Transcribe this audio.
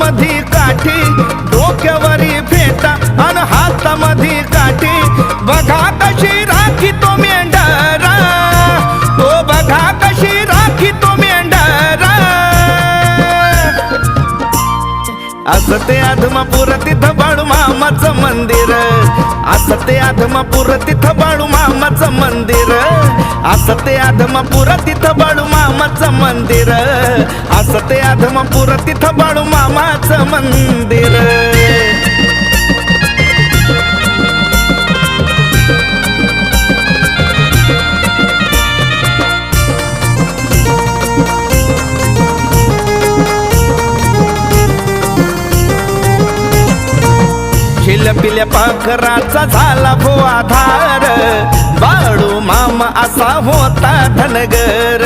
हातामधी काठी, डोक्यावरी फेटा अन हातामधी काठी, बघा कशी राखी तो मेंढरा, तो बघा कशी राखी तो मेंढरा. असं ते आदमापूर तिथं बाळू मामाचं मंदिर, असं ते आदमापूर तिथं बाळू मामाचं मंदिर, असं ते आदमापूर तिथं बाळू मामाचं मंदिर, असं ते आदमापूर तिथं बाळू मामाचं मंदिर. पिल्या पाखराचा झाला भो आधार, बाळू मामा असा होता धनगर.